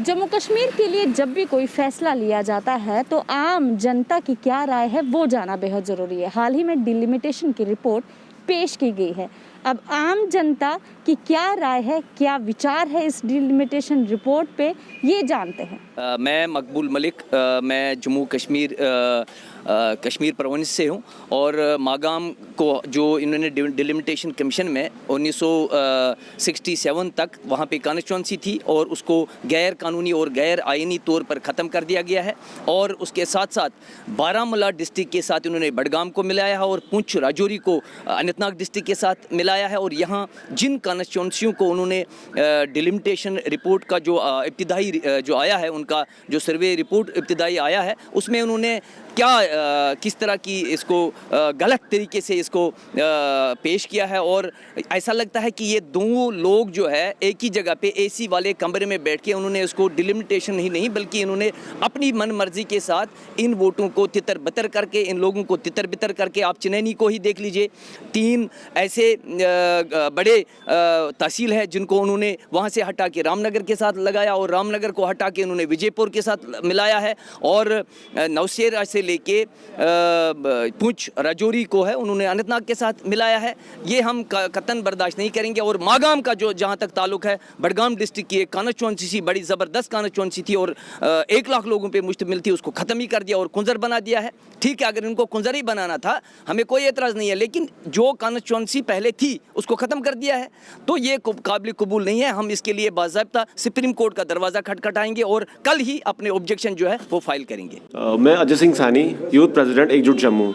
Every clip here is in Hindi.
जम्मू कश्मीर के लिए जब भी कोई फैसला लिया जाता है तो आम जनता की क्या राय है वो जानना बेहद ज़रूरी है। हाल ही में डिलिमिटेशन की रिपोर्ट पेश की गई है। अब आम जनता की क्या राय है, क्या विचार है इस डिलिमिटेशन रिपोर्ट पे, ये जानते हैं। मैं मकबूल मलिक, मैं जम्मू कश्मीर प्रविंस से हूँ और मागाम को जो इन्होंने डिलिमिटेशन कमीशन में 1967 तक वहाँ पे कॉन्स्टिट्यूंसी थी और उसको गैर कानूनी और गैर आइनी तौर पर ख़त्म कर दिया गया है। और उसके साथ साथ बारामूला डिस्ट्रिक्ट के साथ इन्होंने बडगाम को मिलाया है और पुंछ राजौरी को अनंतनाग डिस्ट्रिक्ट के साथ मिलाया है। और यहाँ जिन कॉन्स्टिट्यूंसियों को उन्होंने डिलिमिटेशन रिपोर्ट का जो इब्तिदाई जो आया है, उनका जो सर्वे रिपोर्ट इब्तिदाई आया है, उसमें उन्होंने किस तरह की इसको गलत तरीके से इसको पेश किया है। और ऐसा लगता है कि ये दो लोग जो है एक ही जगह पे एसी वाले कमरे में बैठ के उन्होंने इसको डिलिमिटेशन ही नहीं बल्कि इन्होंने अपनी मन मर्जी के साथ इन वोटों को तितर बितर करके, इन लोगों को तितर बितर करके, आप चनैनी को ही देख लीजिए, 3 ऐसे बड़े तहसील है जिनको उन्होंने वहाँ से हटा के रामनगर के साथ लगाया और रामनगर को हटा के उन्होंने विजयपुर के साथ मिलाया है। और नौशेरा से लेके पुंछ राजौरी को है उन्होंने अनंतनाग के साथ मिलाया है। ये हम कतन बर्दाश्त नहीं करेंगे। और मागाम का जो जहाँ तक ताल्लुक है, बडगाम डिस्ट्रिक्ट की एक कॉन्स्टिट्यूंसी थी, बड़ी ज़बरदस्त कॉन्स्टिट्यूंसी थी और 1 लाख लोगों पे मुश्तमिल थी, उसको ख़त्म ही कर दिया और कुंजर बना दिया है। ठीक है, अगर इनको कुंजर ही बनाना था हमें कोई एतराज़ नहीं है, लेकिन जो कॉन्स्टिट्यूंसी पहले थी उसको ख़त्म कर दिया है तो ये काबिल कबूल नहीं है। हम इसके लिए बाज़ाब्ता सुप्रीम कोर्ट का दरवाज़ा खटखटाएंगे और कल ही अपने ऑब्जेक्शन जो है वो फाइल करेंगे। मैं अजय सिंह सानी, यूथ प्रेसिडेंट एकजुट जम्मू।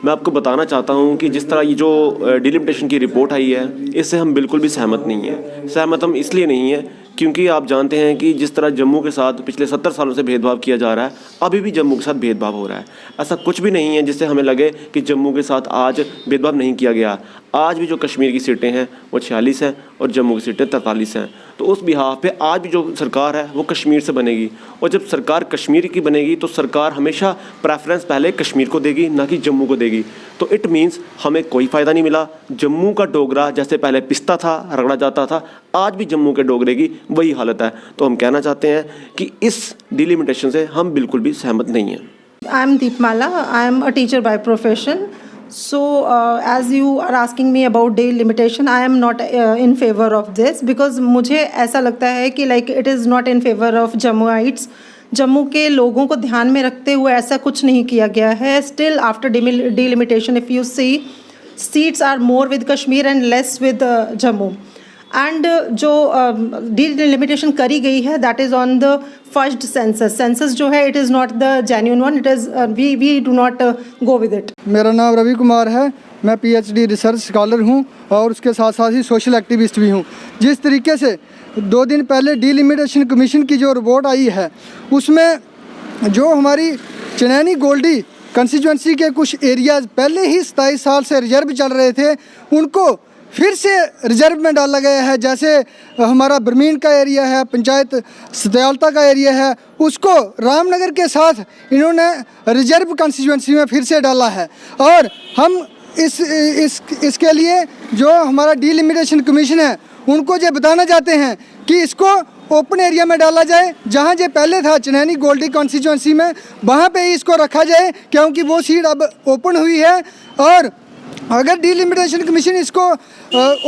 मैं आपको बताना चाहता हूं कि जिस तरह ये जो डिलिमिटेशन की रिपोर्ट आई है, इससे हम बिल्कुल भी सहमत नहीं हैं। सहमत हम इसलिए नहीं हैं क्योंकि आप जानते हैं कि जिस तरह जम्मू के साथ पिछले 70 सालों से भेदभाव किया जा रहा है, अभी भी जम्मू के साथ भेदभाव हो रहा है। ऐसा कुछ भी नहीं है जिससे हमें लगे कि जम्मू के साथ आज भेदभाव नहीं किया गया। आज भी जो कश्मीर की सीटें हैं वो 46 हैं और जम्मू की सीटें 43 हैं। तो उस बिहाफ पे आज भी जो सरकार है वो कश्मीर से बनेगी और जब सरकार कश्मीर की बनेगी तो सरकार हमेशा प्रेफरेंस पहले कश्मीर को देगी, ना कि जम्मू को देगी। तो इट मीन्स हमें कोई फ़ायदा नहीं मिला। जम्मू का डोगरा जैसे पहले पिसता था, रगड़ा जाता था, आज भी जम्मू के डोगरे की वही हालत है। तो हम कहना चाहते हैं कि इस डिलिमिटेशन से हम बिल्कुल भी सहमत नहीं हैं। I am Deepmala, I am a teacher by profession. So, as you are asking me about delimitation, I am not in favor of this because मुझे ऐसा लगता है कि like it is not in favor of Jammuites. Jammu के लोगों को ध्यान में रखते हुए ऐसा कुछ नहीं किया गया है. Still after delimitation, if you see, seats are more with Kashmir and less with Jammu. And जो डिलिमिटेशन करी गई है that is on the first census जो है it is not the genuine one, it is we do not go with it. मेरा नाम रवि कुमार है, मैं PhD रिसर्च स्कॉलर हूँ और उसके साथ साथ ही सोशल एक्टिविस्ट भी हूँ. जिस तरीके से 2 दिन पहले डिलिमिटेशन कमीशन की जो रिपोर्ट आई है उसमें जो हमारी चनैनी गोल्डी कंस्टिट्यूंसी के कुछ एरियाज़ पहले ही 27 साल से रिजर्व चल रहे थे, उनको फिर से रिजर्व में डाला गया है. जैसे हमारा बरमीन का एरिया है, पंचायत सदयालता का एरिया है, उसको रामनगर के साथ इन्होंने रिजर्व कॉन्स्टिट्यूंसी में फिर से डाला है. और हम इसके लिए जो हमारा डिलिमिटेशन कमीशन है उनको जो बताना चाहते हैं कि इसको ओपन एरिया में डाला जाए, जहाँ जो पहले था चनैनी गोल्डी कॉन्स्टिट्यूंसी में, वहाँ पे ही इसको रखा जाए क्योंकि वो सीट अब ओपन हुई है. और अगर डिलिमिटेशन कमीशन इसको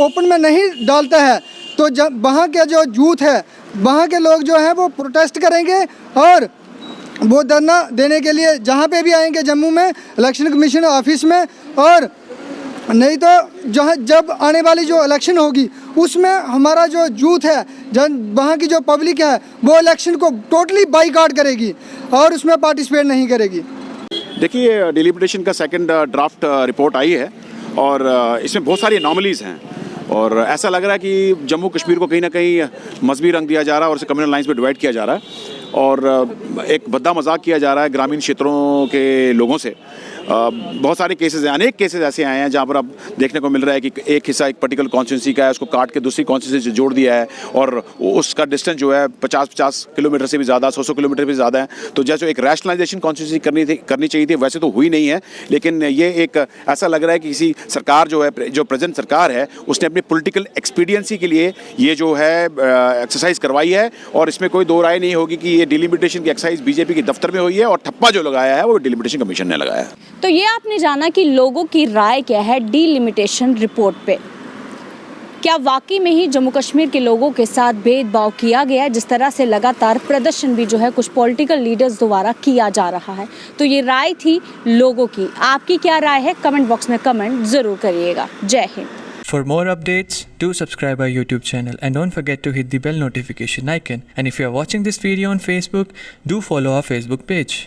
ओपन में नहीं डालता है तो जब वहाँ के जो यूथ है, वहाँ के लोग जो हैं वो प्रोटेस्ट करेंगे और वो धरना देने के लिए जहाँ पे भी आएंगे जम्मू में इलेक्शन कमीशन ऑफिस में. और नहीं तो जब आने वाली जो इलेक्शन होगी उसमें हमारा जो यूथ है, वहाँ की जो पब्लिक है, वो इलेक्शन को टोटली बाइकआउट करेगी और उसमें पार्टिसिपेट नहीं करेगी. देखिए, डिलिमिटेशन का सेकंड ड्राफ्ट रिपोर्ट आई है और इसमें बहुत सारी एनॉमलीज़ हैं और ऐसा लग रहा है कि जम्मू कश्मीर को कहीं ना कहीं मजहबी रंग दिया जा रहा है और इसे कम्युनल लाइंस पे डिवाइड किया जा रहा है और एक भद्दा मजाक किया जा रहा है ग्रामीण क्षेत्रों के लोगों से. बहुत सारे केसेस हैं, अनेक केसेस ऐसे आए हैं जहाँ पर अब देखने को मिल रहा है कि एक हिस्सा एक पर्टिकुलर कॉन्स्टिट्यूंसी का है, उसको काट के दूसरी कॉन्स्टिट्यूंसी से जोड़ दिया है और उसका डिस्टेंस जो है 50-50 किलोमीटर से भी ज़्यादा, 100 किलोमीटर भी ज़्यादा है। तो जैसे एक रैशनलाइजेशन कॉन्स्टिट्यूंसी करनी चाहिए थी, वैसे तो हुई नहीं है, लेकिन ये एक ऐसा लग रहा है कि किसी सरकार जो है, जो प्रेजेंट सरकार है, उसने अपनी पॉलिटिकल एक्सपीडियंसी के लिए ये जो है एक्सरसाइज करवाई है और इसमें कोई दो राय नहीं होगी कि ये डिलिमिटेशन की एक्सरसाइज बीजेपी के दफ्तर में हुई है और ठप्पा जो लगाया है वो डिलिमिटेशन कमीशन ने लगाया है। तो ये आपने जाना कि लोगों की राय क्या है डीलिमिटेशन रिपोर्ट पे। क्या वाकई में ही जम्मू कश्मीर के लोगों के साथ भेदभाव किया गया है, जिस तरह से लगातार प्रदर्शन भी जो है कुछ पॉलिटिकल लीडर्स द्वारा किया जा रहा है। तो ये राय थी लोगों की, आपकी क्या राय है कमेंट बॉक्स में कमेंट जरूर करिएगा। जय Hind. For more updates, do subscribe our YouTube channel and don't forget to hit the bell notification icon. And if you are watching this video on Facebook, do follow our Facebook page.